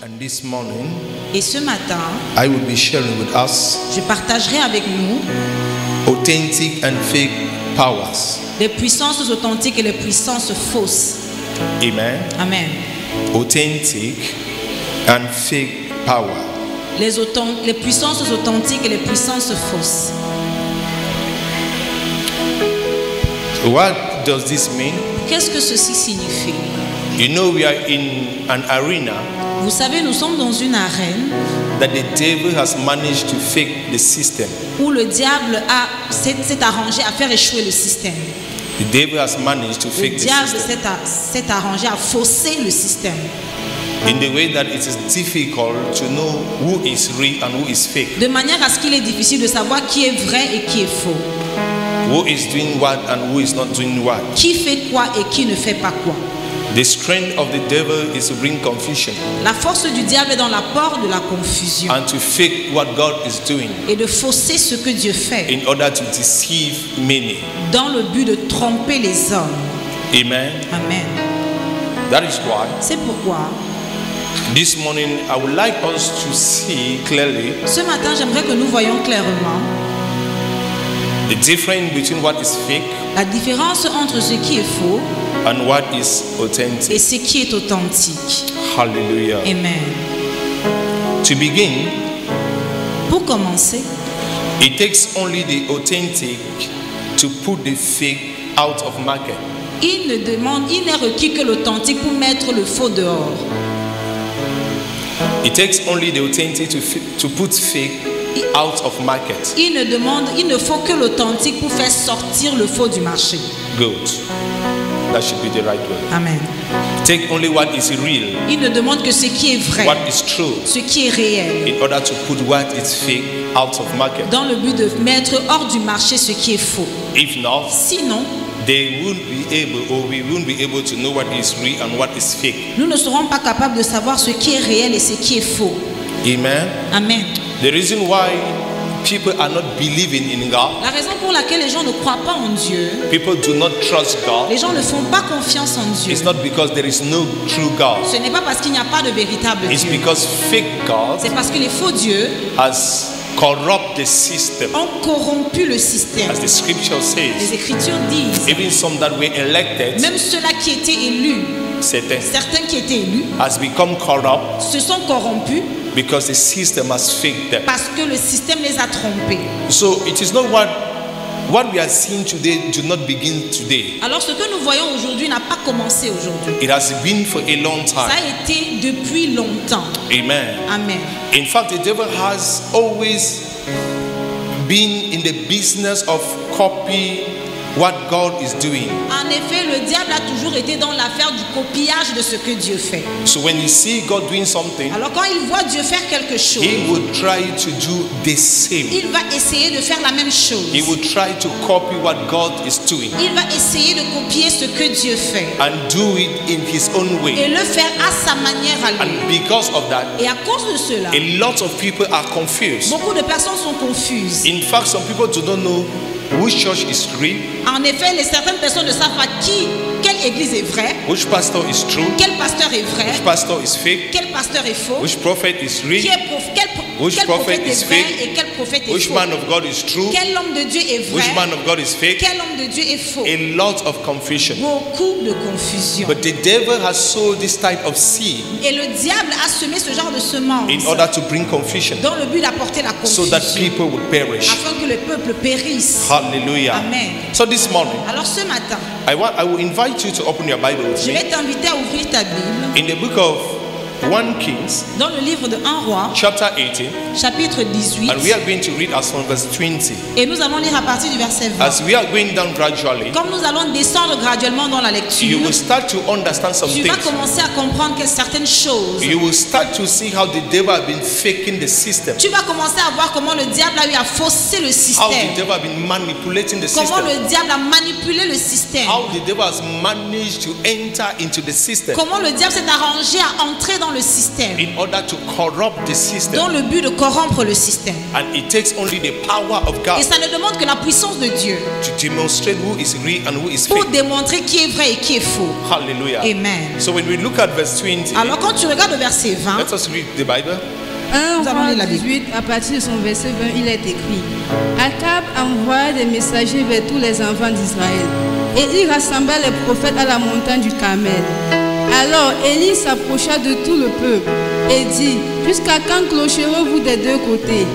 And this morning, Et ce matin, I will be sharing with us je partagerai avec nous authentic and fake powers. les puissances authentiques et les puissances fausses. Amen. Amen. Authentic and fake power. Les puissances authentiques et les puissances fausses. What does this mean? Qu'est-ce que ceci signifie? You know, we are in an arena Vous savez, nous sommes dans une arène that the devil has managed to fake the system. où le diable s'est arrangé à faire échouer le système. The devil has managed to Le fake the diable system s'est arrangé à fausser le système. in the way that it is difficult to know who is real and who is fake, De manière à ce qu'il est difficile de savoir qui est vrai et qui est faux. who is doing what and who is not doing what. Qui fait quoi et qui ne fait pas quoi. The strength of the devil is to bring confusion La force du diable est dans l'apport de la confusion and to fake what God is doing et de fausser ce que Dieu fait in order to deceive many. dans le but de tromper les hommes. Amen. Amen. That is why C'est pourquoi, this morning I would like us to see clearly ce matin, j'aimerais que nous voyions clairement the difference between what is fake la différence entre ce qui est faux and what is authentic. et ce qui est authentique. Hallelujah. Amen. To begin, Pour commencer, it takes only the authentic to put the fake out of market. il n'est requis que l'authentique pour mettre le faux dehors. It takes only the authentic to put fake out of market. Il ne faut que l'authentique pour faire sortir le faux du marché. Good. That should be the right way. Amen. Take only what is real, Il ne demande que ce qui est vrai, what is true, ce qui est réel, in order to put what is fake out of market. dans le but de mettre hors du marché ce qui est faux. If not, Sinon, they won't be able, or we won't be able to know what is real and what is fake. nous ne serons pas capables de savoir ce qui est réel et ce qui est faux. Amen. Amen. The reason why people are not believing in God, La raison pour laquelle les gens ne croient pas en Dieu, people do not trust God, les gens ne font pas confiance en Dieu, it's not because there is no true God. ce n'est pas parce qu'il n'y a pas de véritable It's Dieu. because fake God C'est parce que les faux dieux has corrupted the system, ont corrompu le système. as the scripture Les says. Écritures disent, Even some that were elected, même ceux-là qui étaient élus, Satan, certains qui étaient élus, has become corrupt se sont corrompus because the system has faked them. parce que le système les a trompés. So it is not what we are seeing today do not begin today. Alors ce que nous voyons aujourd'hui n'a pas commencé aujourd'hui. It has been for a long Ça time. a été depuis longtemps. Amen. Amen. In fact, the devil has always been in the business of copy what God is doing. En effet, le diable a toujours été dans l'affaire du copiage de ce que Dieu fait. So when you see God doing something, Alors quand il voit Dieu faire quelque chose, he will try to do the same. il va essayer de faire la même chose. He will try to copy what God is doing Il va essayer de copier ce que Dieu fait and do it in his own et way. le faire à sa manière à lui. And because of that, Et à cause de cela, a lot of people are confused. beaucoup de personnes sont confuses. In fact, some people do not know which church is real, En effet, certaines personnes ne savent pas quelle église est vraie, which pastor is true, quel pasteur est vrai, which pastor is fake, quel pasteur est faux, which prophet is real, Which quel prophet prophète is est vrai fake? et quel prophète est which faux. man of God is true, Quel homme de Dieu est which vrai, man of God is fake. quel homme de Dieu est faux. A lot of confusion. Beaucoup de confusion. But the devil has sowed this type of seed Et le diable a semé ce genre de semence in order to bring confusion dans le but d'apporter la so confusion that people would perish. afin que le peuple périsse. Hallelujah. Amen. So this morning, Alors ce matin, I will invite you to open your Bible with je me vais t'inviter à ouvrir ta Bible in the book of 1 Kings, dans le livre de 1 Roi, chapter 18, chapitre 18, and we are going to read as from verse 20. et nous allons lire à partir du verset 20. As we are going down gradually, Comme nous allons descendre graduellement dans la you lecture, will start to understand some tu vas things. commencer à comprendre que certaines choses. You will start to see how the devil has been faking the system, Tu vas commencer à voir comment le diable a eu à fausser le how the système. devil has been manipulating the Comment system, le diable a manipulé le système. how the devil has managed to enter into the system. Comment le diable s'est arrangé à entrer dans dans le système, in order to corrupt the dans system. le but de corrompre le système. And it takes only the power of God Et ça ne demande que la puissance de Dieu to demonstrate who is real and who is pour fake. démontrer qui est vrai et qui est faux. Hallelujah. Amen. So when we look at verse 20, Alors quand tu regardes le verset 20, let us read the Bible. 1 Nous allons roi lire la Bible. 18, à partir de son verset 20, il est écrit: Akab envoya des messagers vers tous les enfants d'Israël, et il rassembla les prophètes à la montagne du Carmel. Alors Élie s'approcha de tout le peuple et dit: Jusqu'à quand clocherez-vous des deux côtés?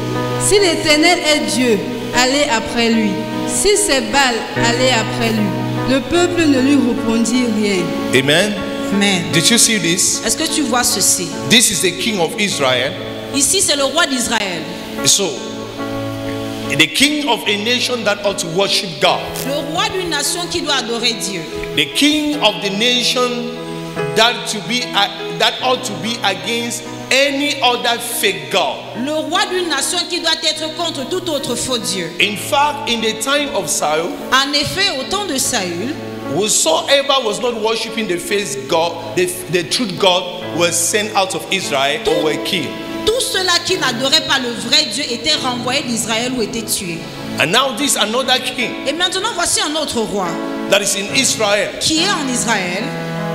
Si l'Éternel est Dieu, allez après lui. Si c'est Baal, allez après lui. Le peuple ne lui répondit rien. Amen. Amen. Did you see this? Est-ce que tu vois ceci? This is the king of Israel. Ici, c'est le roi d'Israël. So, the king of a nation that ought to worship God. Le roi d'une nation qui doit adorer Dieu. The king of the nation that ought to be against any other fake God. Le roi d'une nation qui doit être contre tout autre faux Dieu. In fact, in the time of Saul, En effet, au temps de Saül, whosoever was not worshiping the face God, the truth God, was sent out of Israel or were killed. tous ceux-là qui n'adoraient pas le vrai Dieu étaient renvoyés d'Israël ou étaient tués. And now this another king Et maintenant, voici un autre roi that is in Israel, qui est en Israël.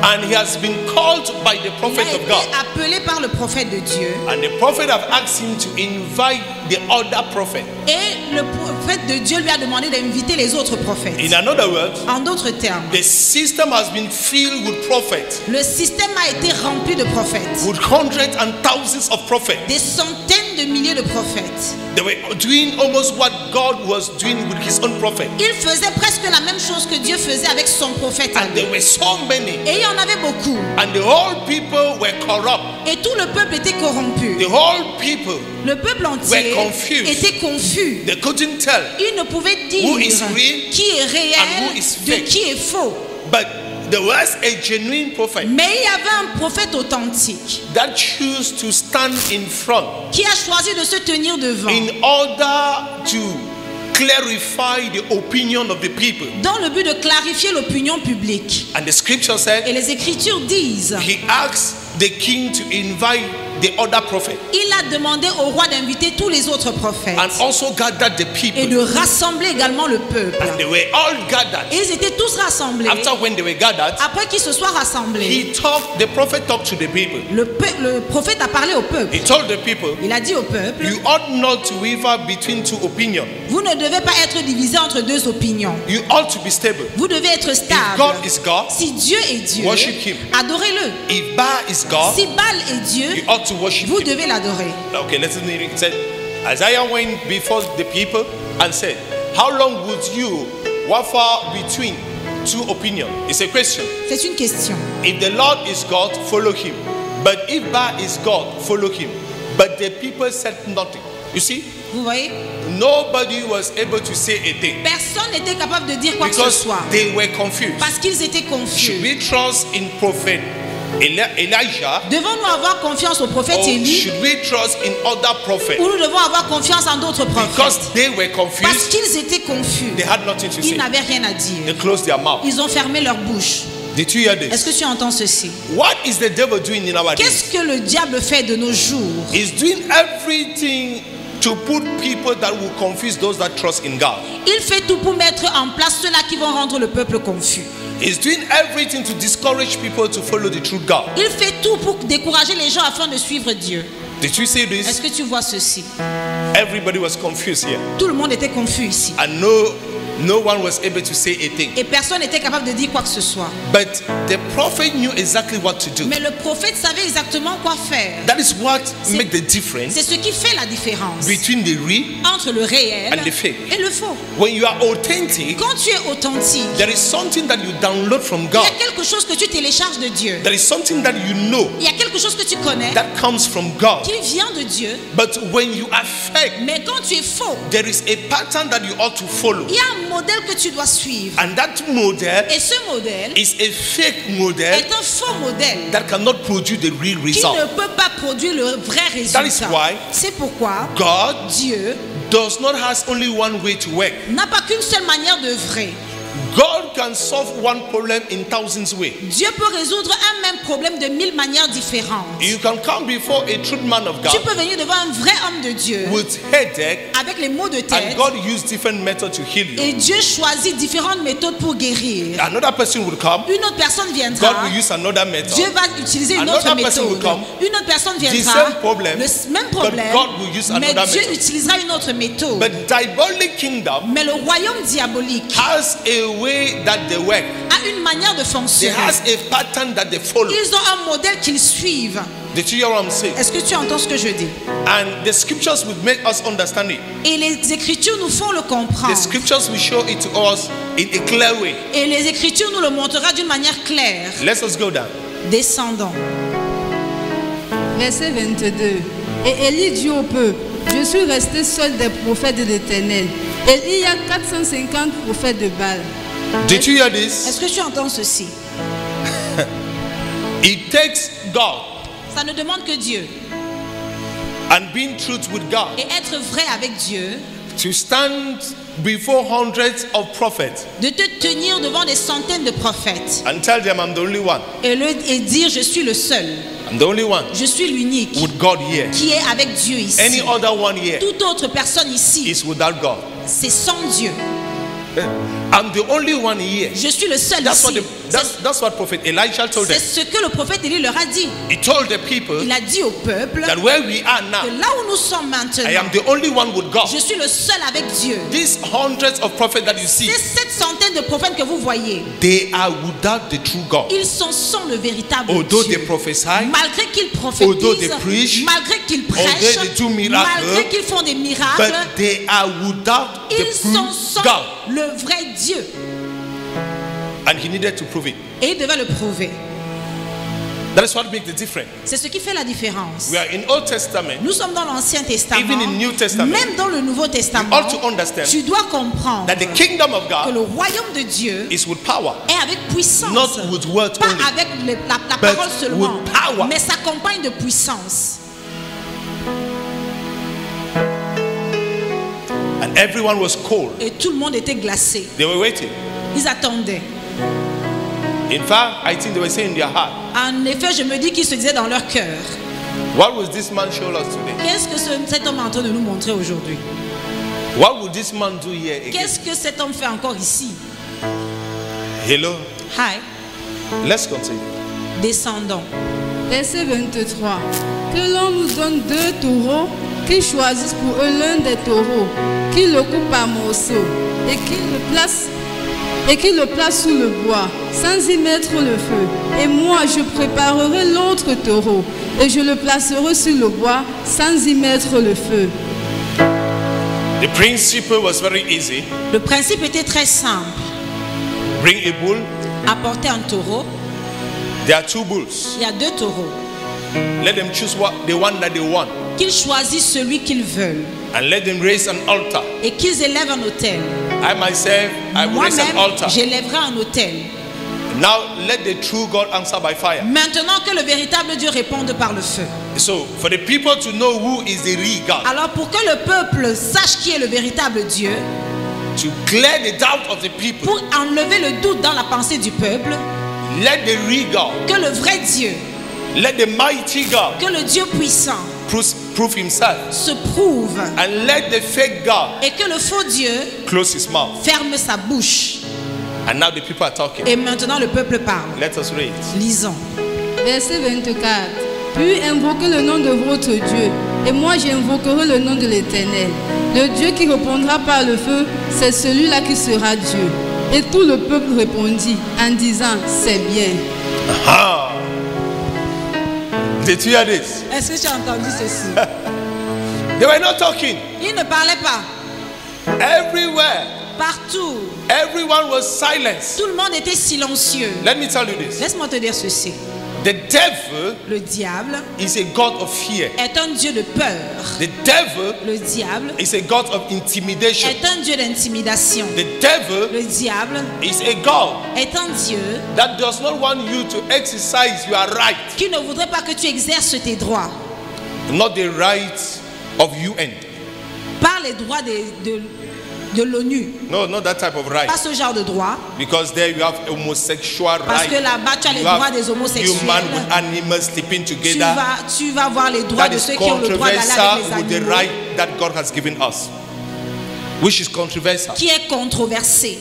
and he has been called by the Il prophet a of été God. appelé par le prophète de Dieu. And the prophet have asked him to invite the other prophet. Et le prophète de Dieu lui a demandé d'inviter les autres prophètes. In another words, En d'autres termes, the system has been filled with prophets, le système a été rempli de prophètes. with hundreds and thousands of prophets. Des centaines de milliers de prophètes. They were doing almost what God was doing with his own prophet. Ils faisaient presque la même chose que Dieu faisait avec son prophète. à And lui. there were so many. Et il y en avait beaucoup. And the whole people were corrupt. Et tout le peuple était corrompu. The whole people, Le peuple entier were confused. était confus. they couldn't tell. Ils ne pouvaient dire Who is real qui est and réel who is de fake. qui est faux. But there was a genuine prophet Mais il y avait un prophète authentique that chose to stand in front qui a choisi de se tenir devant in order to clarify the opinion of the people. dans le but de clarifier l'opinion publique. And the scripture said Et les Écritures disent, he asked the king to invite the other prophet il a demandé au roi d'inviter tous les autres prophètes and also gathered the et people. de rassembler également le peuple. And they were all gathered. Et ils étaient tous rassemblés. After when they were gathered, Après qu'ils se soient rassemblés, the prophet talked to the people. le prophète a parlé au peuple. He told the people, Il a dit au peuple, you ought not to waver between two opinions. vous ne devez pas être divisé entre deux opinions. You ought to be stable. Vous devez être If stable. God is God, Si Dieu est Dieu, Worship him. adorez-le. if Baal is God, Si Baal est Dieu, you ought to worship vous him. devez l'adorer. Okay, let's read it. It said, Isaiah went before the people and said, how long would you waver between two opinions? It's a question. C'est une question. If the Lord is God, follow him. But if Baal is God, follow him. But the people said nothing. You see, Vous voyez? nobody was able to say a thing Personne n'était capable de dire quoi que ce because soit. they were confused. Parce qu'ils étaient confus. Should we trust in prophet Elijah, Devons-nous avoir confiance au prophète or Élie should we trust in other prophets? ou nous devons avoir confiance en d'autres prophètes? Because they were Parce confused, qu'ils étaient confus. they had nothing to Ils say. n'avaient rien à dire. They closed their mouth. Ils ont fermé leur bouche. Did you hear Est-ce this? que tu entends ceci? What is the devil doing in our days? Qu'est-ce que le diable fait de nos jours? He's doing everything to put people that will confuse those that trust in God. Il fait tout pour mettre en place ceux-là qui vont rendre le peuple confus. He's doing everything to discourage people to follow the true God. Il fait tout pour décourager les gens afin de suivre Dieu. Did you see this? Est-ce que tu vois ceci? Everybody was confused here, Tout le monde était confus ici. and no one was able to say a thing. Et personne n'était capable de dire quoi que ce soit. But the prophet knew exactly what to do. Mais le prophète savait exactement quoi faire. That is what makes the difference C'est ce qui fait la différence between the real. entre le réel And the fake. et le faux. When you are authentic, Quand tu es authentique, there is something that you download from il y God. a quelque chose que tu télécharges de Dieu. There is something that you know Il y a quelque chose que tu connais that comes from God. qui vient de Dieu. But when you are fake, Mais quand tu es faux, there is a pattern that you ought to follow. il y a un modèle que tu dois suivre. And that model Et ce modèle is a fake model est un faux modèle that cannot produce the real qui result. ne peut pas produire le vrai That is résultat. why C'est pourquoi God Dieu does not have only one way to work. n'a pas qu'une seule manière d'œuvrer. God can solve one problem in thousands ways. Dieu peut résoudre un même problème de 1000 manières différentes. You can come before a true man of Tu God peux venir devant un vrai homme de Dieu with headache, avec les maux de and tête God used different methods to heal you. et Dieu choisit différentes méthodes pour guérir. Another person will come. Une autre personne viendra. God will use another method. Dieu va utiliser une autre Another person will méthode. come. Une autre personne The viendra. same problem, Le même but problème. God will use Mais another Dieu method. utilisera une autre méthode. But diabolic kingdom Mais le royaume diabolique has a way that they work. a une manière de They fonctionner. has a pattern that they follow. Ils ont un modèle qu'ils suivent. Did you hear what I'm saying? Est-ce que tu entends ce que je dis? And the scriptures will make us understand it. Et les Écritures nous font le comprendre. The scriptures will show it to us in a clear way. Et les Écritures nous le montrera d'une manière claire. Let's just go down. Descendons. Verset 22. Et Élie dit au peuple, je suis resté seul des prophètes de l'Éternel. Et il y a 450 prophètes de Baal. Did you hear this? Est-ce que tu entends ceci? It takes God Ça ne demande que Dieu. and being truth with God Et être vrai avec Dieu, to stand before hundreds of prophets de te tenir devant des centaines de prophètes and tell them I'm the only one. et dire je suis le seul, I'm the only one je suis l'unique with God here. qui est avec Dieu ici. Any other one here Toute autre personne ici, is without God. c'est sans Dieu. I'm the only one here. Je suis le seul That's what, ici. that's what prophet Elijah told C'est them. ce que le prophète Élie leur a dit. He told the people Il a dit au peuple that where we are que now, là où nous sommes I maintenant, am the only one with God. je suis le seul avec Dieu. These hundreds of prophets that you see, Ces 7 centaines de prophètes que vous voyez, they are without the true God. ils sont sans le véritable Although they Dieu. prophesy, Malgré qu'ils although they prophétisent, preach, malgré qu'ils prêchent, although they do miracles, malgré qu'ils font des miracles, but they are without the ils sont true sans God. le vrai Dieu. And he needed to prove it. Et il devait le prouver. That is what makes the difference. C'est ce qui fait la différence. We are in Old Testament. Nous sommes dans l'Ancien Testament, Even in New Testament, même dans le Nouveau You Testament, ought to understand tu dois comprendre that the kingdom of que God le royaume de Dieu is with power, est avec puissance, not with words pas only. avec la but parole seulement, with power. mais s'accompagne de puissance. And everyone was cold. Et tout le monde était glacé. They were waiting. Ils attendaient. In fact, I think they were saying in their heart, En effet, je me dis qu'ils se disaient dans leur cœur, what will this man show us today? qu'est-ce que cet homme est en train de nous montrer aujourd'hui? What will this man do here again? Qu'est-ce que cet homme fait encore ici? Hello. Hi, Let's continue. descendons. Verset 23. Que l'on nous donne 2 taureaux, qu'ils choisissent pour eux l'un des taureaux, qu'ils le coupent par morceaux et qu'ils le placent sous le bois, sans y mettre le feu. Et moi, je préparerai l'autre taureau, et je le placerai sur le bois, sans y mettre le feu. The principle was very easy. Le principe était très simple. Bring a bull. Apporter un taureau, There are 2 bulls. il y a 2 taureaux. Let them choose the one that they want. Qu'ils choisissent celui qu'ils veulent And let them raise an altar. et qu'ils élèvent un autel. I myself, I will raise an Moi-même, altar. j'élèverai un autel. Now let the true God answer by fire. Maintenant que le véritable Dieu réponde par le feu. So for the people to know who is the real God, Alors pour que le peuple sache qui est le véritable Dieu, to clear the doubt of the people, pour enlever le doute dans la pensée du peuple, let the real God, que le vrai Dieu, let the mighty God que le Dieu puissant prove himself, se prouve and let the fake God et que le faux Dieu close his mouth. ferme sa bouche. And now the people are talking. Et maintenant le peuple parle. Let us read. Lisons. Verset 24. Puis invoquez le nom de votre Dieu, et moi j'invoquerai le nom de l'Éternel. Le Dieu qui répondra par le feu, c'est celui-là qui sera Dieu. Et tout le peuple répondit en disant, c'est bien. Aha. Did you hear this? Est-ce que tu as entendu ceci? They were not talking. Il ne parlait pas. Everywhere, Partout, everyone was silenced. tout le monde était silencieux. Let me tell you this. Laisse-moi te dire ceci. The devil Le diable is a God of fear. est un Dieu de peur. The devil Le diable is a God of intimidation. est un Dieu d'intimidation. The devil Le diable is a God est un Dieu that does not want you to exercise your right, qui ne voudrait pas que tu exerces tes droits. not the rights of UN. Par les droits de l'ONU. No, not that type of right. Pas ce genre de droit. Because there you have homosexual Parce right. que là-bas, tu as les You droits have des homosexuels. human with animals sleeping together. Tu vas voir les droits That de is ceux qui ont le droit d'aller controversial avec les with the animaux. right that God has given us. Which is controversial Qui est controversé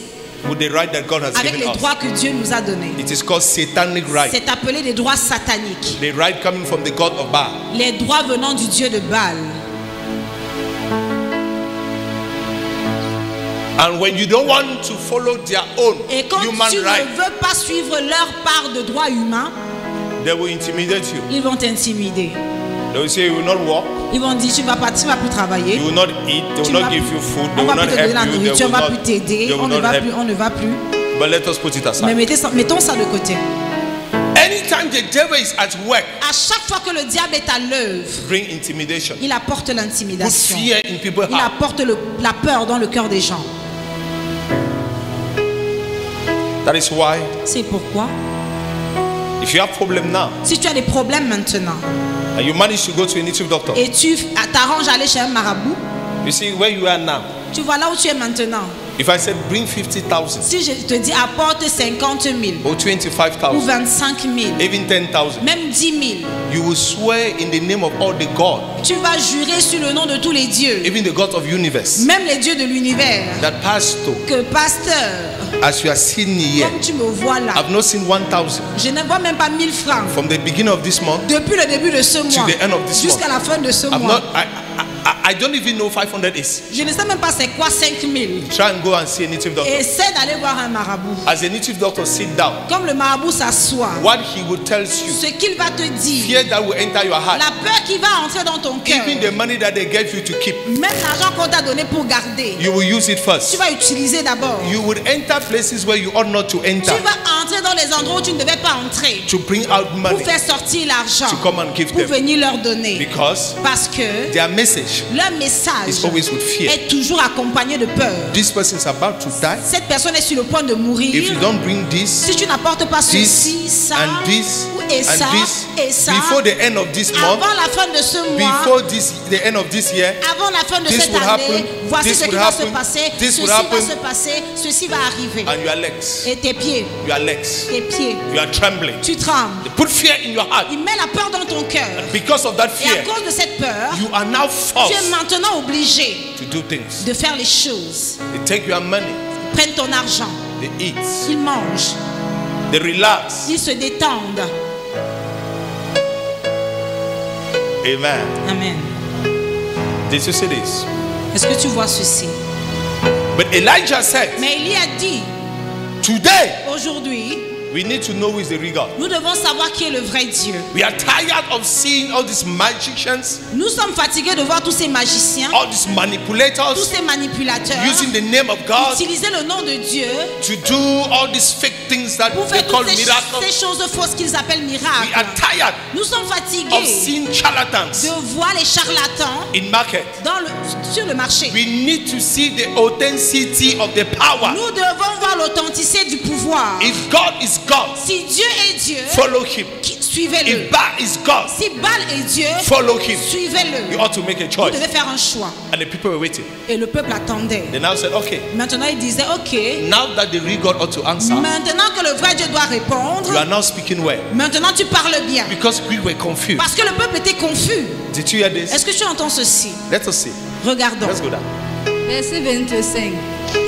with the right that God has avec given les us. droits que Dieu nous a donnés. It is called satanic right. C'est appelé des droits sataniques. The right coming from the God of Baal. Les droits venant du Dieu de Baal. And when you don't want to follow their own Et quand human tu right, ne veux pas suivre leur part de droits humains, they will intimidate you. ils vont t'intimider. They will say you will not walk, Ils vont dire tu vas plus travailler. you will not eat, they will not give you food, they On will va not plus te donner la help you, they nourriture, on will va plus not, t'aider, they on will ne not va help. plus, on ne va plus. But let us put it Mais aside. mettons ça de côté. Anytime the devil is at work, À chaque fois que le diable est à l'œuvre, bring intimidation. il apporte Put l'intimidation. fear in people's Il heart. apporte la peur dans le cœur des gens. That is why C'est pourquoi, if you have problem now si tu as des problèmes maintenant and you manage to go to a native doctor, et tu t'arranges à aller chez un marabout, you see where you are now. tu vois là où tu es maintenant. If I said bring 50,000 Si je te dis apporte 50 000 or ou 25,000, 25 000, even 10,000, même 10 000, you will swear in the name of all the God, tu vas jurer sur le nom de tous les dieux, even the God of universe, même les dieux de l'univers, that pastor, que pasteur, as you are sitting here, comme tu me vois là, I've not seen 1,000 je ne vois même pas 1000 francs from the beginning of this month. depuis le début de ce mois the end of this jusqu'à la fin de ce I've mois. not. I don't even know 500 is. Je ne sais même pas c'est quoi 5 000. Try and go and see a native doctor. Essaie d'aller voir un marabout. As a native doctor, sit down. Comme le marabout s'assoit, What he will tell you, ce qu'il va te dire, fear that will enter your heart, la peur qui va entrer dans ton cœur, even the money that they gave you to keep, même l'argent qu'on t'a donné pour garder, you will use it tu first. vas utiliser d'abord. You will enter places where you ought not to enter Tu vas entrer dans les endroits où tu ne devais pas entrer to bring out pour money faire sortir l'argent, to come and give pour them, venir leur donner. because Parce que their message leur message is always with fear. est toujours accompagné de peur. This person is about to die. Cette personne est sur le point de mourir. If you don't bring this, Si tu n'apportes pas this, ceci, ça, and this, et ça, and this, et ça, before the end of this month, avant la fin de ce mois, before the end of this year, avant la fin de this cette will année, happen, voici this ce qui will va se happen, passer, this ceci will va happen. se passer, ceci va arriver. and your legs, Et tes pieds, you are trembling. tu trembles. They put fear in your heart. Il met la peur dans ton cœur. Because of that Et à fear, cause de cette peur, you are now tu es forced maintenant obligé to do things. de faire les choses. They take your money, Ils prennent ton argent, they eat, ils mangent, they relax. ils se détendent. Amen. Amen. Did you see this? Est-ce que tu vois ceci? But Elijah said, Mais il y a dit, today aujourd'hui, we need to know who is the real God. nous devons savoir qui est le vrai Dieu. We are tired of seeing all these magicians, Nous sommes fatigués de voir tous ces magiciens, all these tous manipulators ces manipulateurs, using the name of God utiliser le nom de Dieu to do all these fake things that pour they faire call toutes ces miracles. choses fausses qu'ils appellent We miracles. are tired Nous sommes of fatigués seeing charlatans de voir les charlatans in market. sur le marché. We need to see the authenticity of the power. Nous devons voir l'authenticité du pouvoir. If God is God, Si Dieu est Dieu, follow him. suivez-le. If Baal is God, Si Baal est Dieu, follow him. suivez-le. You ought to make a Vous choice. devez faire un choix. And the people were waiting. Et le peuple attendait. They now said, okay, Maintenant, il disait, ok, now that the real God ought to answer, maintenant que le vrai Dieu doit you répondre, are now speaking well. maintenant tu parles bien. Because we were confused. Parce que le peuple était confus. Did you hear this? Est-ce que tu entends ceci? Let us see. Regardons. Let's go down. Verset 25.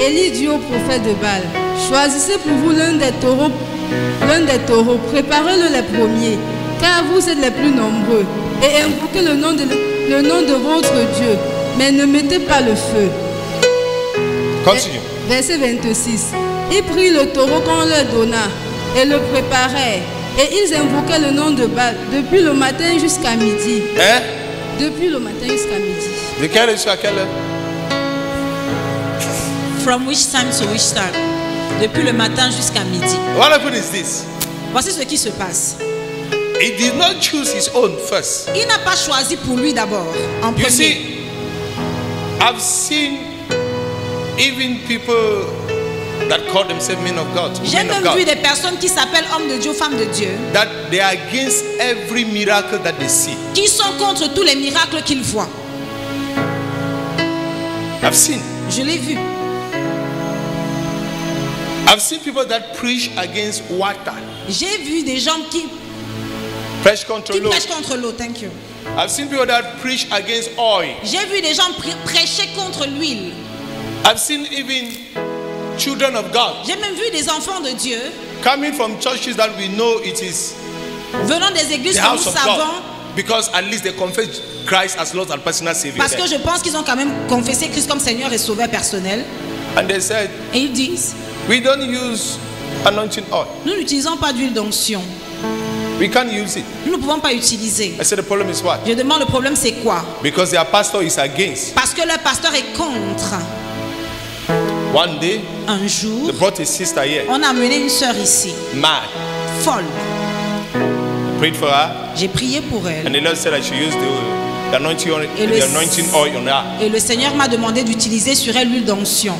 Élie dit au prophète de Baal, choisissez pour vous l'un des taureaux, préparez-le les premiers, car vous êtes les plus nombreux, et invoquez le nom de votre Dieu, mais ne mettez pas le feu. Continue. Verset 26. Ils prirent le taureau qu'on leur donna et le préparèrent, et ils invoquaient le nom de Baal depuis le matin jusqu'à midi. Hein? Depuis le matin jusqu'à midi. De quelle heure jusqu'à quelle heure? From which time to which time? Depuis le matin jusqu'à midi. What happened is this. Voici ce qui se passe. He did not choose his own first. Il n'a pas choisi pour lui d'abord, en You premier. see, I've seen even people that call themselves men of God, J'ai women of même vu God, des personnes qui s'appellent hommes de Dieu, femmes de Dieu, that they are against every miracle that they see. qui sont contre tous les miracles qu'ils voient. I've seen. Je l'ai vu. I've seen people that preach against water. J'ai vu des gens qui Prêche contre l'eau. prêchent contre l'eau. Thank you. I've seen people that preach against oil. J'ai vu des gens prêcher contre l'huile. I've seen even children of God J'ai même vu des enfants de Dieu coming from churches that we know it is venant des églises the que nous house of savons, God, because at least they confess Christ as Lord and personal Savior. parce que there. je pense qu'ils ont quand même confessé Christ comme Seigneur et Sauveur personnel. And they said, Et ils disent, we don't use anointing oil. nous n'utilisons pas d'huile d'onction. We can't use it. Nous ne pouvons pas utiliser. I said, the problem is what? Je demande, le problème c'est quoi? Because their pastor is against. Parce que leur pasteur est contre. One day, Un jour, they brought a sister here, on a amené une sœur ici, mad. folle. Prayed for her, J'ai prié pour elle. and the Lord said I should use the anointing oil, Et le- the anointing oil on her. Et le Seigneur m'a demandé d'utiliser sur elle l'huile d'onction.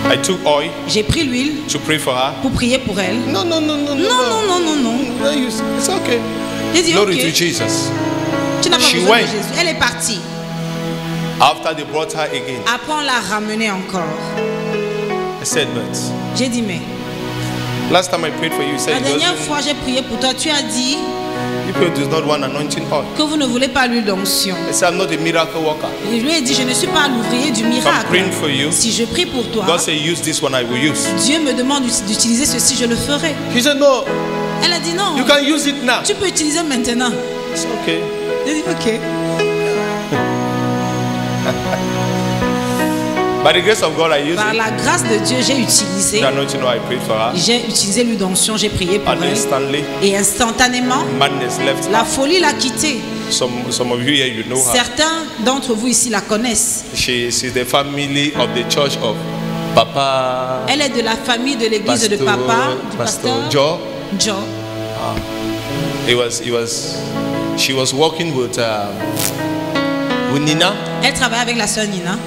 I took oil J'ai pris l'huile to pray for her. pour prier pour elle. No, no, no, no, no, Non, non, non, non, non. No, it's okay. J'ai dit, Glory to ok, Jesus. tu n'as pas She besoin de went. Jésus. Elle est partie. After they brought her again, Après, on l'a ramenée encore. I said, but J'ai dit, mais last time I prayed for you, you la said dernière fois j'ai prié pour toi, tu as dit people do not want anointing oil. que vous ne voulez pas l'huile d'onction. I said, I'm not a miracle worker. Et je lui ai dit, je ne suis pas l'ouvrier du If I'm miracle. praying for you, Si je prie pour toi, God said, use this one, I will use. Dieu me demande d'utiliser ceci, je le ferai. He said, no, Elle a dit non. you can use it now. Tu peux utiliser maintenant. It's okay. J'ai dit ok. By the grace of God, I used Par it. la grâce de Dieu, j'ai utilisé. The anointing oil, I prayed for her. J'ai utilisé l'huile d'onction, j'ai prié pour And elle. instantly, Et instantanément, madness left la her. folie l'a quittée. Some of you here, you know her. Certains d'entre vous ici la connaissent. She's the family of the church of Papa, Elle est de la famille de l'église de papa, du Pastor pasteur Joe. Joe. She was working with Nina Elle travaille avec la sœur Nina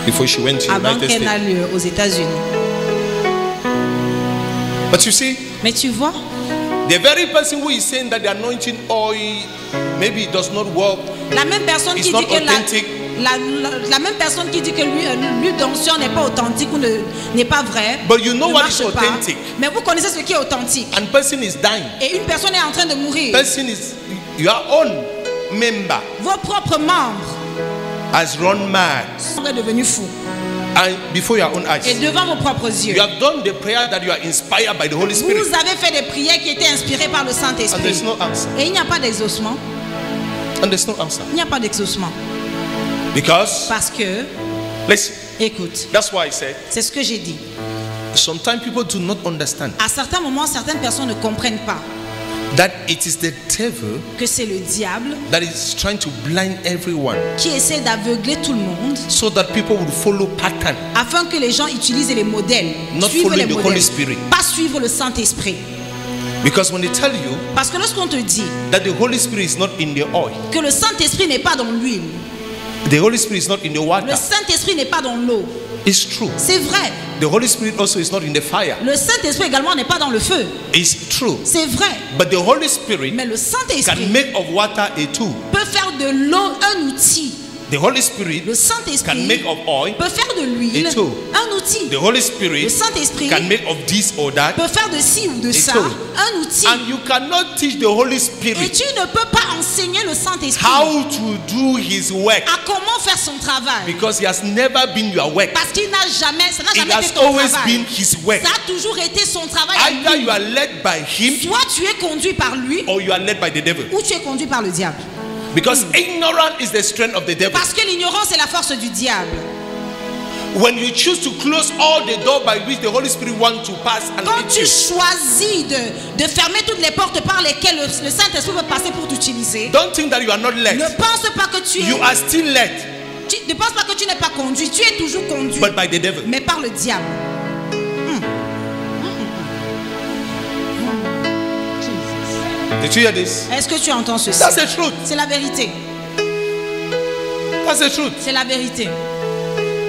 before she went to avant United qu'elle States. aille aux États-Unis. But you see, Mais tu vois, the very person who is saying that the anointing oil maybe it does not work, la même personne it's qui not dit que authentic. la même personne qui dit que l'huile d'onction n'est pas authentique ou n'est pas vraie. But you know ne what marche is pas. authentic. Mais vous connaissez ce qui est authentique. And person is dying. Et une personne est en train de mourir. Person is your own member Vos propres membres has run mad, sont devenus fous. and before your own Et eyes. devant vos propres yeux. You have done the prayer that you are inspired by the Holy Spirit, Vous avez fait des prières qui étaient inspirées par le and Saint-Esprit. there's no answer. Et il n'y a pas d'exaucement. And there's no answer Il n'y a pas d'exaucement. because Parce que, listen. écoute, That's why I said c'est ce que j'ai dit. sometimes people do not understand À certains moments, certaines personnes ne comprennent pas that it is the devil que c'est le diable that is trying to blind everyone qui essaie d'aveugler tout le monde so that people will follow pattern. afin que les gens utilisent les modèles. Not Suivent following les the modèles. Holy Spirit. Pas suivre le Saint-Esprit. Because when they tell you Parce que lorsqu'on te dit that the Holy Spirit is not in the oil, que le Saint-Esprit n'est pas dans l'huile, the Holy Spirit is not in the le water, Saint-Esprit n'est pas dans l'eau, it's true. c'est vrai. The Holy Spirit also is not in the fire, Le Saint-Esprit également n'est pas dans le feu, it's true. c'est vrai. But the Holy Spirit Mais le can Saint-Esprit make of water a tool. peut faire de l'eau un outil. The Holy Spirit Le can Saint-Esprit make of oil peut faire de l'huile a tool. un outil. The Holy Le Spirit Saint-Esprit can make of this or that. peut faire de ci ou de ça tool. un outil. And you cannot teach the Holy Et Spirit tu ne peux pas enseigner le Saint-Esprit how to do his work à comment faire son travail. because he has never been your work. Parce qu'il n'a jamais, ça n'a It jamais has été ton always travail. been his work. Ça a toujours été son travail. à Either lui. you are led by him Soit tu es conduit par lui or you are led by the devil. ou tu es conduit par le diable. Because ignorance is the strength of the devil. Parce que l'ignorance est la force du diable. When you choose to close all the door by which the Holy Spirit wants to pass and Quand lead tu you, choisis de fermer toutes les portes par lesquelles le Saint-Esprit peut passer pour t'utiliser, don't think that you are not ne led. pense pas que tu es. You are still led, Ne pense pas que tu n'es pas conduit. Tu es toujours conduit, but by the devil. mais par le diable. Did you hear this? Est-ce que tu entends ceci? That's the truth. C'est la vérité. That's the truth. C'est la vérité.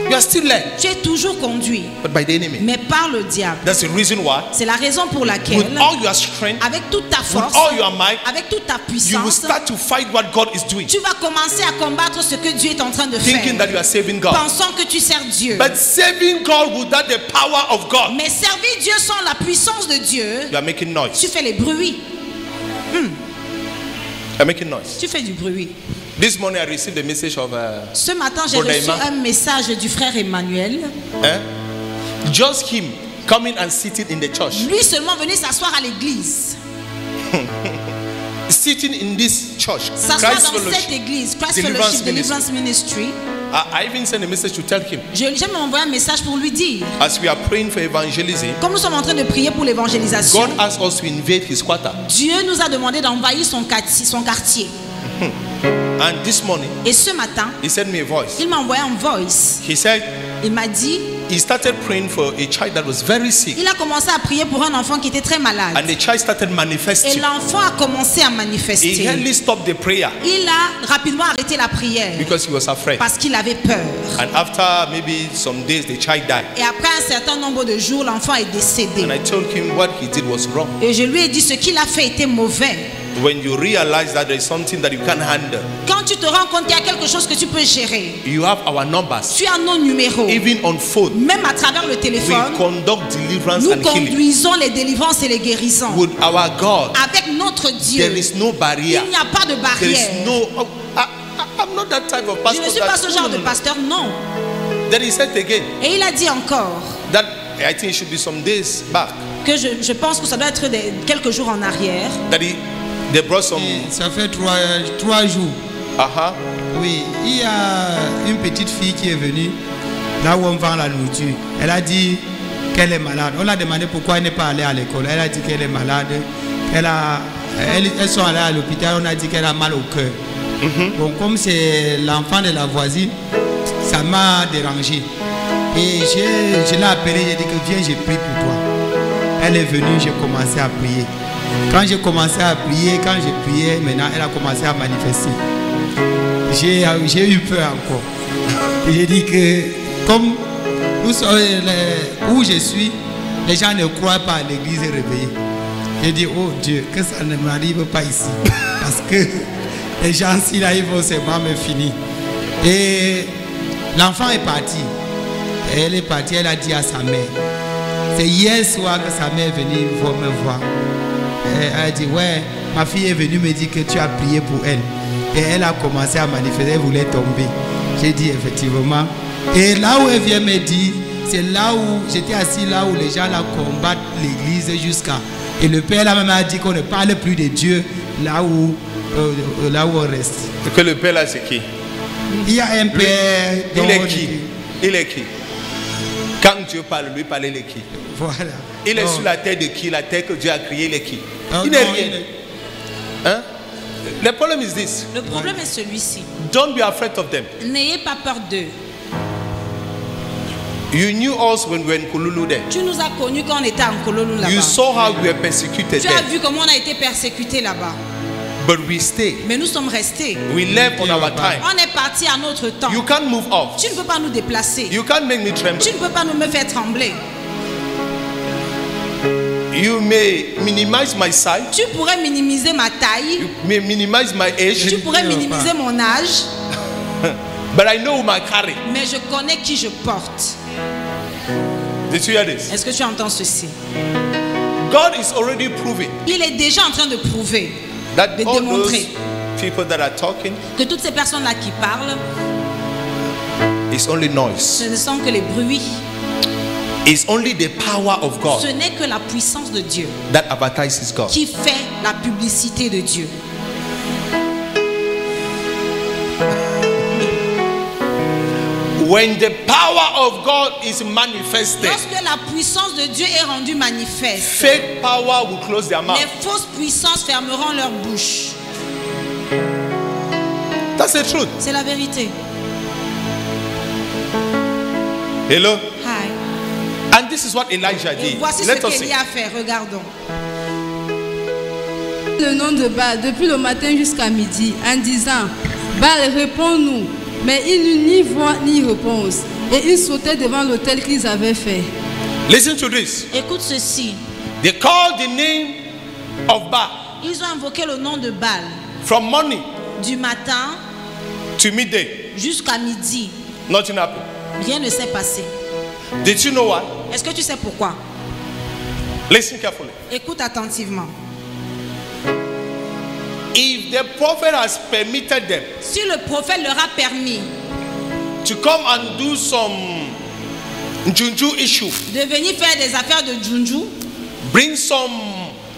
You are still led, Tu es toujours conduit, but by the enemy. mais par le diable. That's the reason why, C'est la raison pour laquelle, with all your strength, avec toute ta with force, all your might, avec toute ta you will puissance, start to fight what God is doing, tu vas commencer à combattre ce que Dieu est en train de thinking faire, that you are saving God. pensant que tu sers Dieu. But saving God without the power of God, Mais servir Dieu sans la puissance de Dieu, you are making tu noise. fais les bruits. You are making noise. Tu fais du bruit. This morning I received a message of Ce matin, j'ai Brother reçu Emma. un message du frère Emmanuel. just him coming and sitting in the church, Lui seulement venu s'asseoir à l'église. sitting in this church, S'asseoir Christ dans cette Fellowship. église, Christ Deliverance Fellowship, Deliverance Ministry. I even sent a message to tell him, J'ai même envoyé un message pour lui dire, as we are praying for evangelism, comme nous sommes en train de prier pour l'évangélisation, God asked us to invade his quarter. Dieu nous a demandé d'envahir son quartier. And this morning, Et ce matin, he sent me a voice. il m'a envoyé un voice. He said Il m'a dit, he started praying for a child that was very sick, il a commencé à prier pour un enfant qui était très malade. and the child started Et manifesting. l'enfant a commencé à He manifester. hardly stopped the prayer Il a rapidement arrêté la prière because he was afraid. parce qu'il avait peur. And after maybe some days, the child died. Et après un certain nombre de jours, l'enfant est décédé. And I told him what he did was wrong. Et je lui ai dit ce qu'il a fait était mauvais. When you realize that there is something that you can't handle, Quand tu te rends compte qu'il y a quelque chose que tu peux gérer, you have our numbers. tu as nos numéros. Even on phone, Même à travers le we téléphone, conduct deliverance nous and healing. conduisons les délivrances et les guérisons. With our God, Avec notre Dieu, there is no barrier. il n'y a pas de There is barrière. no. I'm not that type of Je pastor. ne suis pas ce genre No, de no, no. pasteur, non. Then he said again Et il a dit encore that I think it should be some days back que je pense que ça doit être quelques jours en arrière. that they brought some. Ça fait trois jours. Oui, il y a une petite fille qui est venue là où on vend la nourriture. Elle a dit qu'elle est malade. On l'a demandé pourquoi elle n'est pas allée à l'école. Elle a dit qu'elle est malade. Elles sont allées à l'hôpital. On a dit qu'elle a mal au cœur. Bon, comme c'est l'enfant de la voisine, ça m'a dérangé. Et je l'ai appelée, j'ai dit que viens, j'ai prié pour toi. Elle est venue, j'ai commencé à prier. Quand j'ai commencé à prier, quand j'ai prié, maintenant elle a commencé à manifester. J'ai eu peur encore. Et j'ai dit que comme nous sommes où je suis, les gens ne croient pas à l'église réveillée. J'ai dit, oh Dieu, que ça ne m'arrive pas ici. Parce que les gens, s'ils arrivent, vont seulement me finir. Et l'enfant est parti. Elle est partie, elle a dit à sa mère. C'est hier soir que sa mère est venue me voir. Elle a dit, ouais, ma fille est venue me dire que tu as prié pour elle. Et elle a commencé à manifester, elle voulait tomber. J'ai dit effectivement. Et là où elle vient me dire, c'est là où j'étais assis, là où les gens là combattent l'église jusqu'à. Et le père là même a dit qu'on ne parle plus de Dieu là où on reste. Que le père là c'est qui? Il y a un père. Il est qui? Il est qui? Quand Dieu parle, lui parler il est qui? Voilà. Il est Non. sur la terre de qui? La terre que Dieu a créée, il est qui? Non, Il n'est non, rien. Hein? Le problème est this. Le problème est celui-ci. Don't be afraid of them. N'ayez pas peur d'eux. You knew us when we were in Kululu there. Tu nous as connus quand on était en Kololu là-bas. You saw how we were persecuted Tu as there. vu comment on a été persécutés là-bas. But we stayed. Mais nous sommes restés. We left on our time. On est parti à notre temps. You can't move off. Tu ne peux pas nous déplacer. You can't make me tremble. Tu ne peux pas me faire trembler. You may minimize my size. Tu pourrais minimiser ma taille. You may minimize my age. Tu pourrais minimiser mon âge. But I know whom I carry. Mais je connais qui je porte. Did you hear this? Est-ce que tu entends ceci? God is already proving Il est déjà en train de prouver, that de all those démontrer people that are talking que toutes ces personnes-là qui parlent, is only noise. ce ne sont que les bruits. It's only the power of Ce God n'est que la puissance de Dieu that advertises God. qui fait la publicité de Dieu. When the power of God is manifested, Lorsque la puissance de Dieu est rendue manifeste, fake power will close their mouth. les fausses puissances fermeront leur bouche. That's the truth. C'est la vérité. Hello? Hi. And this is what Elijah Et did. voici ce Let us see. qu'Élie a fait. Regardons. Le nom de Baal depuis le matin jusqu'à midi en disant, Baal, réponds-nous. Mais il n'eut ni voix ni réponse. Et ils sautaient devant l'autel qu'ils avaient fait. Listen to this. Écoute ceci. They called the name of Baal. Ils ont invoqué le nom de Baal. From morning Du matin to midday. jusqu'à midi. Nothing happened. Rien ne s'est passé. Did you know why? Est-ce que tu sais pourquoi? Listen carefully. Écoute attentivement. If the prophet has permitted them Si le prophète leur a permis to come and do some Junju issue, de venir faire des affaires de Junju, bring some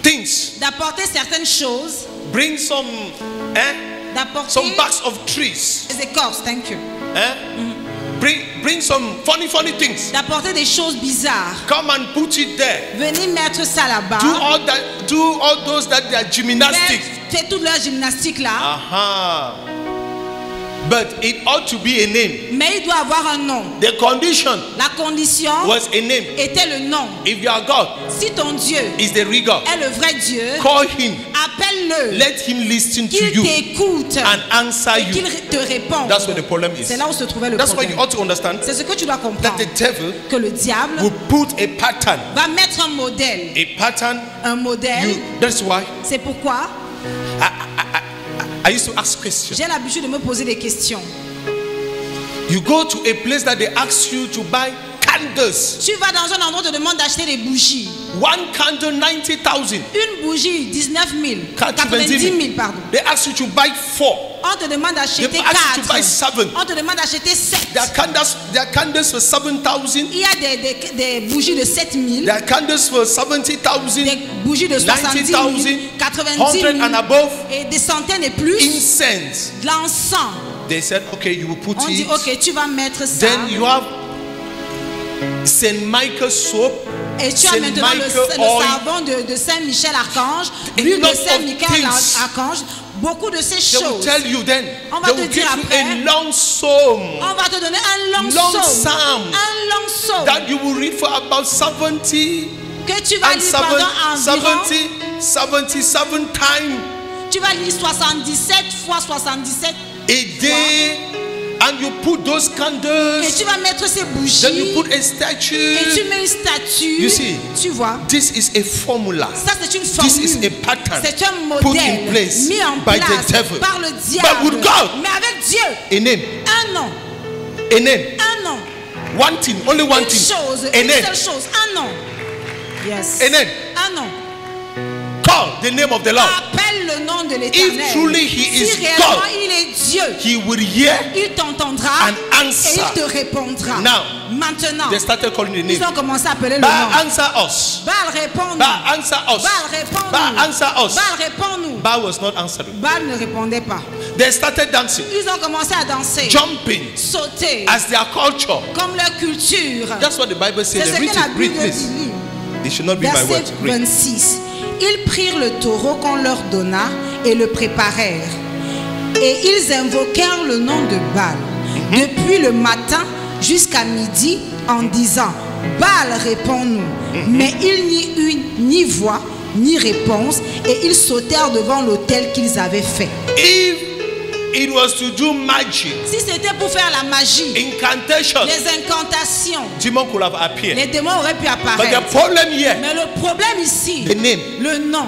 things, d'apporter certaines choses, bring some d'apporter some bags of trees, des écorces, thank you, bring some funny things, d'apporter des choses bizarres, come and put it there, venir mettre ça là-bas, do all those that they are gymnastics. fait toute leur gymnastique là. But it ought to be a name. Mais il doit avoir un nom. The condition La condition was a name. était le nom. If your God Si ton Dieu is the real God, est le vrai Dieu, call him. appelle-le, Let him listen to qu'il you t'écoute and answer et you. qu'il te réponde. That's what the problem is. C'est là où se trouvait le That's why problème. you ought to understand C'est ce que tu dois that comprendre. the devil Que le diable will put a pattern. va mettre un modèle. A pattern. Un modèle. That's why C'est pourquoi I used to ask questions. j'ai l'habitude de me poser des questions. You go to a place that they ask you to buy candles. Tu vas dans un endroit, on te demande d'acheter des bougies. One candle, 90,000. Une bougie, 19 000. 90 000, pardon. They ask you to buy 4. On te demande d'acheter They ask you to buy 4. 7. On te demande d'acheter 7. There are candles for 7,000. Il y a des bougies de 7 000. There are candles for 70,000. Des bougies de 70 000, 90 000 100 and above. et des centaines et plus. Incense. De l'encens. They said, okay, you will put On dit, it. ok, tu vas mettre ça. Then you have Saint Michael soap. Et tu as Saint maintenant le Michael oil. savon de Saint-Michel Archange, A l'huile de lot of Saint-Michel things. Archange, beaucoup de ces They will choses. tell you then. On va They te will dire give you après. a long psalm On va te donner un long Long psaume. psalm. Un long psaume that you will read for about 70 que tu vas and lire pendant environ. 77 times Tu vas lire 77 fois 77 a day, and you put those et candles. tu vas mettre ces bougies Then you put a et statue. tu mets une statue. You see, tu vois, this is a formula. ça c'est une This is formule. a pattern C'est un put in modèle place mis en by place the devil. par le But diable. with God, Mais avec Dieu, a name, un nom, a name, un nom, one thing, only one une thing, chose, a une name, seule chose, un nom. Yes. a name. Un nom. Call the name of the Lord. Appelle le nom de l'Éternel. If truly he Si is réellement God, il est Dieu, He will hear il t'entendra and et answer. il te répondra. Now, Maintenant, They started calling the ils name. ont commencé à appeler le Baal, nom. answer us. Baal, réponds-nous. Baal, answer us. Baal, réponds-nous. Baal, answer us. Baal, réponds-nous. Baal was not answering. Baal ne répondait pas. They started dancing, Ils ont commencé à danser, jumping sauter, as their culture. comme leur culture. That's what the Bible C'est says. ce Read que la it, read Bible this. dit. It should not be my Verset words. Read. 26. Ils prirent le taureau qu'on leur donna et le préparèrent. Et ils invoquèrent le nom de Baal depuis le matin jusqu'à midi en disant: Baal, réponds-nous. Mais il n'y eut ni voix ni réponse et ils sautèrent devant l'autel qu'ils avaient fait. If it was to do magic, Si c'était pour faire la magie, incantation, les incantations, demon could have appeared. les démons auraient pu But apparaître. the problem here, Mais le problème ici, the name. le nom.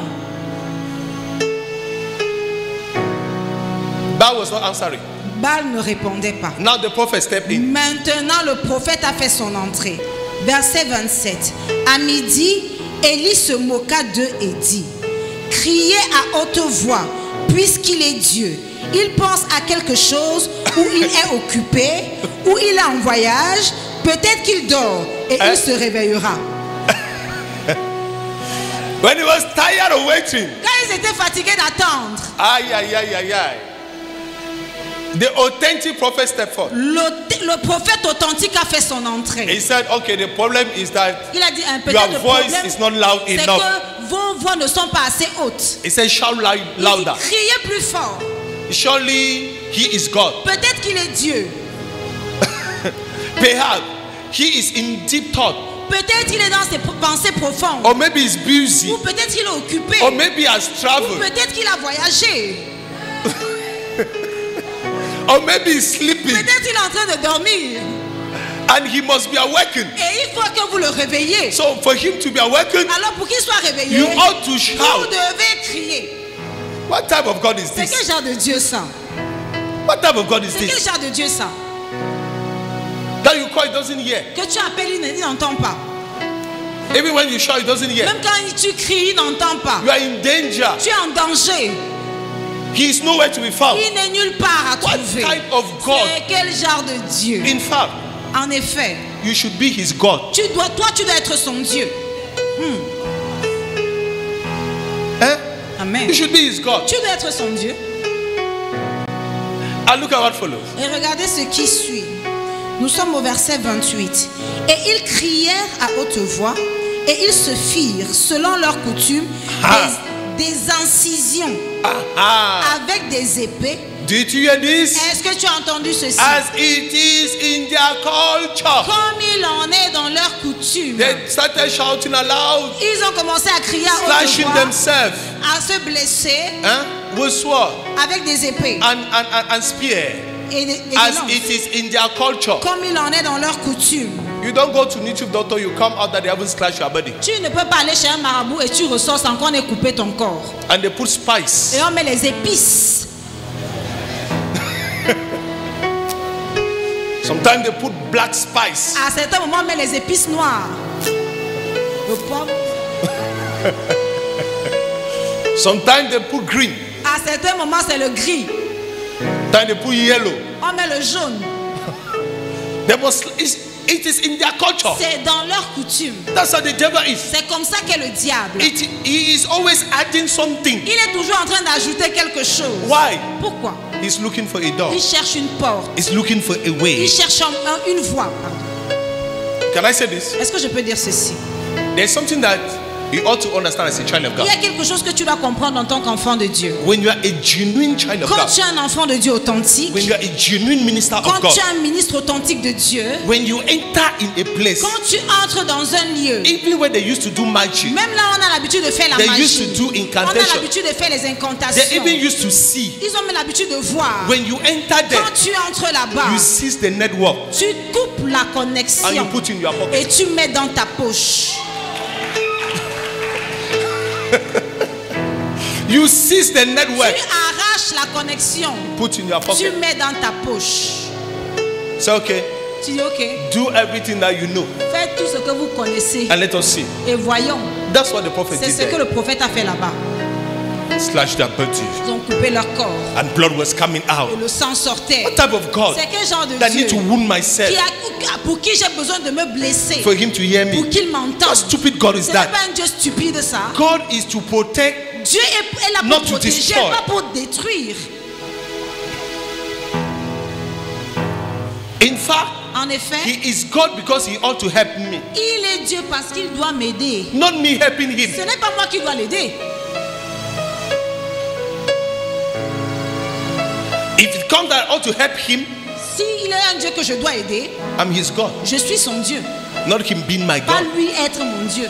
Baal was not answering. Baal ne répondait pas. Now the prophet stepped in. Maintenant, le prophète a fait son entrée. Verset 27. À midi, Élie se moqua d'eux et dit: Criez à haute voix, puisqu'il est Dieu. Il pense à quelque chose, ou il est occupé, ou il est en voyage. Peut-être qu'il dort et il se réveillera. When he was tired of waiting, Quand ils étaient fatigués d'attendre, aïe, aïe, aïe, aïe, aïe. The authentic prophet stepped forth. le prophète authentique a fait son entrée. He said, okay, the problem is that Il a dit: your peut-être le voice problème, is not loud c'est enough. que vos voix ne sont pas assez hautes. He said, shout Il dit: louder. criez plus fort. Surely he is God. Peut-être qu'il est Dieu. Perhaps he is in deep thought. Peut-être qu'il est dans ses pensées profondes. Or maybe he's busy. Ou peut-être qu'il est occupé. Or maybe he has Ou traveled. peut-être qu'il a voyagé. Or maybe he's sleeping. Peut-être il est en train de dormir. And he must be awakened. Et il faut que vous le réveillez. So for him to be awakened, Alors pour qu'il soit réveillé, you ought to vous shout. devez crier. What type of God is C'est quel this? genre de Dieu ça? What type of God is C'est quel this? genre de Dieu ça? That you call, he doesn't hear. Que tu appelles, il n'entend pas. Even when you shout, he doesn't hear. Même quand tu cries, il n'entend pas. You are in danger. Tu es en danger. He is nowhere to be found. Il n'est nulle part à What trouver. type of God? C'est quel genre de Dieu? In fact, En effet, you should be his God. toi tu dois être son Dieu. Eh? Amen. You should be his God. Tu dois être son Dieu. And look at what follows. Et regardez ce qui suit. Nous sommes au verset 28. Et ils crièrent à haute voix et ils se firent, selon leur coutume, des incisions avec des épées. Did you hear this? Est-ce que tu as entendu ceci? As it is in their culture. Comme il en est dans leur coutume. They started shouting aloud, Ils ont commencé à crier à haute slashing voix, themselves à se blesser with sword avec des épées and spear. et des As lances. it is in their culture. Comme il en est dans leur coutume. You don't go to native doctor, you come out that they haven't slashed your body. Tu ne peux pas aller chez un marabout et tu ressors sans qu'on ait coupé ton corps. And they put spice. Et on met les épices. Sometimes they put black spice. À certains moments, on met les épices noires. Le poivre. Sometimes they put green. À certains moments, c'est le gris. Then they put yellow. On met le jaune. It is in their culture. C'est dans leur coutume. That's how the devil is. C'est comme ça qu'est le diable. He is always adding something. Il est toujours en train d'ajouter quelque chose. Why? Pourquoi? He's looking for a door. Il cherche une porte. He's looking for a way. Il cherche une voie. Pardon. Can I say this? Est-ce que je peux dire ceci? There's something that you ought to understand as a child of Il God. y a quelque chose que tu dois comprendre en tant qu'enfant de Dieu. When you are a genuine child of Quand God, tu es un enfant de Dieu authentique, when you are a genuine minister of quand God, tu es un ministre authentique de Dieu, when you enter in a place, quand tu entres dans un lieu, even where they used to do magic, même là on a l'habitude de faire la they magie, used to do on a incantation, l'habitude de faire les they incantations, even used to see. ils ont même l'habitude de voir. When you enter there, Quand tu entres là-bas, you seize the network tu coupes la and you connexion put in your et pocket. tu mets dans ta poche. You seize the Tu network, arraches la connexion, put in your tu pocket. mets dans ta poche. Say, okay, Tu dis ok, do everything that you know faites tout ce que vous connaissez and let us see. et voyons. That's what the prophet C'est did ce que there. le prophète a fait là-bas. Slash their body Ils ont coupé leur corps and blood was coming et out. le sang sortait. What type of God C'est quel genre de that Dieu need to wound myself pour qui j'ai besoin de me blesser, for him to hear pour me? qu'il m'entende? What stupid God is Ce n'est that? pas un Dieu stupide ça. God is to protect. Dieu est là Not pour to protéger, destroy. pas pour détruire. In fact, En effet, he is God because he ought to help me, il est Dieu parce qu'il doit m'aider. not me helping him. Ce n'est pas moi qui dois l'aider. If it comes that I ought to help him, S'il est un Dieu que je dois aider, I'm his God, je suis son Dieu, not him being my pas God. lui être mon Dieu.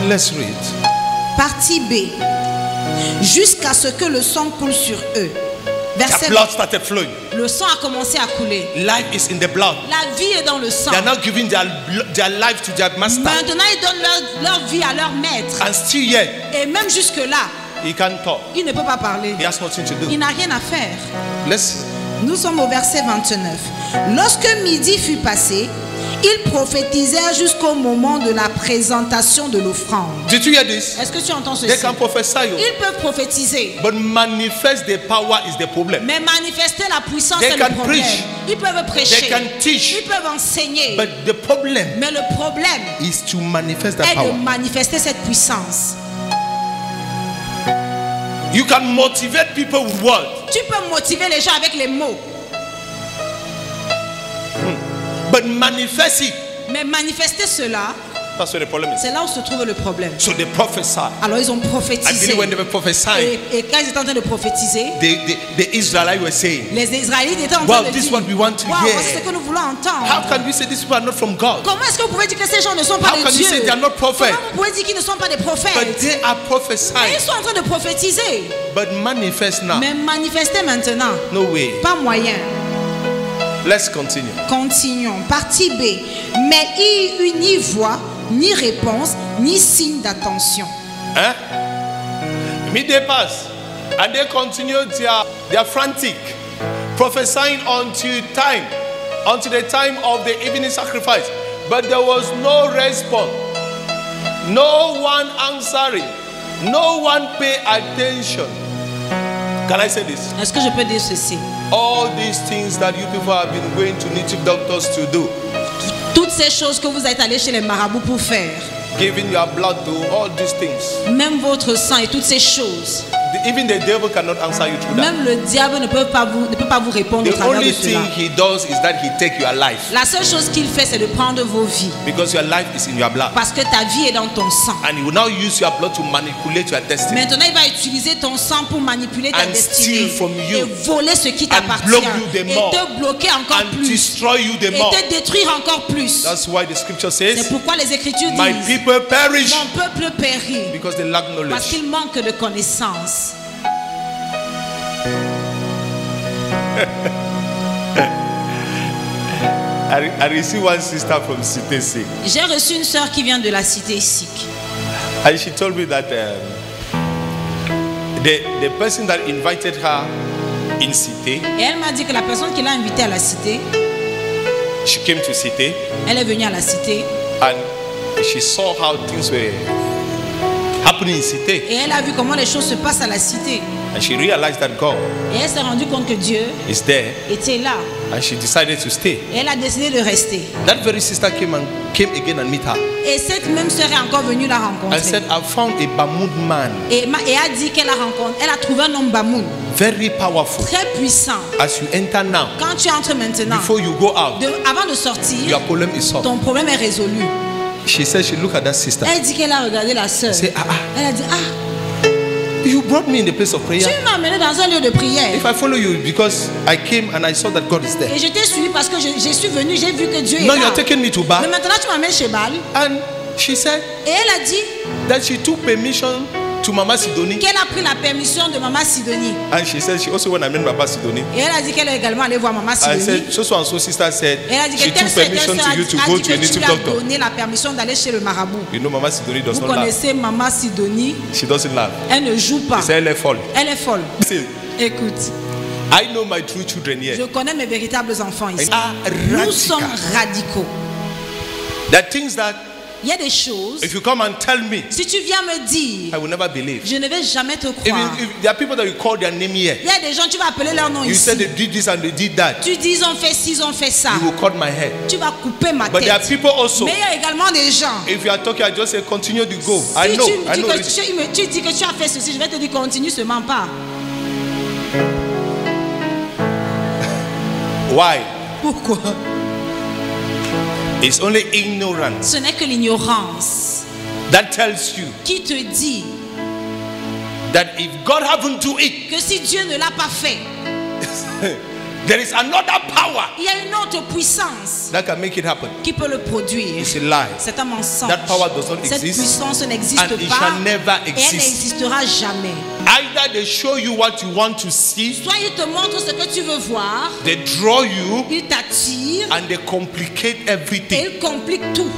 Let's read. Partie B. Jusqu'à ce que le sang coule sur eux. Their Verset blood started flowing. Le sang a commencé à couler. Life is in the blood. La vie est dans le sang. They are now giving their life to their master. Maintenant, ils donnent leur vie à leur maître. And still yet, Et même jusque-là, he can't talk. il ne peut pas parler. He has nothing to Il do. n'a rien à faire. Let's. Nous sommes au verset 29. Lorsque midi fut passé, ils prophétisèrent jusqu'au moment de la présentation de l'offrande. Did you hear this? Est-ce que tu entends They ceci? can prophesy, Ils peuvent prophétiser. but manifest the power is the problem. Mais manifester la puissance They est can le problème. preach. Ils peuvent prêcher. They can teach. Ils peuvent enseigner. But the problem Mais le problème is to manifest that est de power. manifester cette puissance. You can motivate people with words, Tu peux motiver les gens avec les mots. but manifest it Mais manifester cela That's where the problem is. C'est là où se trouve le problème. So they prophesy. Alors ils ont I prophétisé. believe when they were prophesying, Et quand ils étaient en train de prophétiser, the Israelites were saying, les Israélites étaient en well, train de this is dire, what we want to wow, hear. voici ce que nous voulons entendre. How can we say these people are not from God? Comment est-ce que vous pouvez dire que ces gens ne sont pas How de can you Dieu? say they are not prophets? Comment vous pouvez dire qu'ils ne sont pas des But prophètes? they are Et prophesying. ils sont en train de prophétiser. But manifest now. Mais manifester maintenant, No way. pas moyen. Let's continue. Continuons. Partie B. Mais il n'y eut ni voix, ni réponse, ni signe d'attention. Huh? Midday pass, and they continued their frantic, prophesying until the time of the evening sacrifice. But there was no response, no one answering, no one pay attention. Can I say this? Est-ce que je peux dire ceci? All these things that you people have been going to native doctors to do, Toutes ces choses que vous êtes allés chez les marabouts pour faire, giving your blood to all these things, même votre sang et toutes ces choses, even the devil cannot answer you through that. même le diable ne peut pas vous répondre au The travers only de cela. thing he does is that he takes your life, La seule chose qu'il fait, c'est de prendre vos vies. because your life is in your blood. Parce que ta vie est dans ton sang. And he will now use your blood to manipulate your destiny. Maintenant, il va utiliser ton sang pour manipuler ta And destinée steal from you. et voler ce qui t'appartient block you the et more. te bloquer encore And plus destroy you the et more. te détruire encore plus. That's why the scripture C'est says, pourquoi les Écritures my disent people perish mon peuple périt because they lack parce knowledge. qu'il manque de connaissances. I received one sister from Cité Sikh, J'ai reçu une sœur qui vient de la cité Sikh. and she told me that the person that invited her in Cité, Et elle m'a dit que la personne qui l'a invitée à la cité, she came to Cité elle est venue à la cité and she saw how things were happening in Cité, et elle a vu comment les choses se passent à la cité. and she realized that God Et elle s'est rendue compte que Dieu is there, était là. and she decided to stay. Et elle a décidé de rester. That very sister came again and met her Et cette même sœur est encore venue la and rencontrer. said, I found a Bamud man, Et a dit qu'elle a rencontré, elle a trouvé un homme Bamoun, very powerful. très puissant. As you enter now, Quand tu entres maintenant, before you go out, avant de sortir, your problem is solved. ton problème est résolu. She said she looked at that sister. Elle dit qu'elle a regardé la sœur. Say, Elle a dit, you brought me in the place of prayer. tu m'as amené dans un lieu de prière. If I follow you because I came and I saw that God is there. Et je t'ai suivi parce que je suis venu, j'ai vu que Dieu est Now là. you're taking me to Mais Baal. maintenant tu m'amènes chez Baal. And she said Et elle a dit that she took permission to Mama Sidoni. qu'elle a pris la permission de Maman Sidonie. And she said she also went and met Mama Sidoni. Et elle a dit qu'elle est également allée voir Maman I Sidonie. said, so and so sister said Et elle a dit she que telle took sœur et permission telle to sœur you to a go dit to a que tu native lui as doctor. donné la permission d'aller chez le marabout. You know Mama Sidoni does Vous not laugh. connaissez Maman Sidonie, She doesn't laugh. elle ne joue pas. She said, elle est folle. Elle est folle. Listen, Écoute, I know my true children je here. connais mes véritables enfants ici. They are Nous radical. sommes radicaux. There are things that Il y a des choses, if you come and tell me, si tu viens me dire, I will never believe. je ne vais jamais te If croire. there are people that you call their name here, Il y a des gens, tu vas appeler leur nom you ici. said they did this and they did that, Tu dis, ils ont fait ci, ils ont fait ça. you will cut my head. Tu vas couper ma But there are tête. people also, Mais il y a également des gens. if you are talking, I just say continue to go. I Si know, tu, I dis know. que, tu dis que tu as fait ceci, je vais te dire continue seulement pas. Why? Pourquoi? It's only ignorance Ce n'est que l'ignorance that tells you qui te dit that if God haven't do it, que si Dieu ne l'a pas fait, there is another power il y a une autre puissance that can make it happen. qui peut le produire. It's a lie. C'est un mensonge. That power does not Cette exist, puissance n'existe and it pas shall never et elle exist. n'existera jamais. Either they show you what you want to see, Soit il te montre ce que tu veux voir, they draw you, il t'attire and they complicate et everything. il complique tout.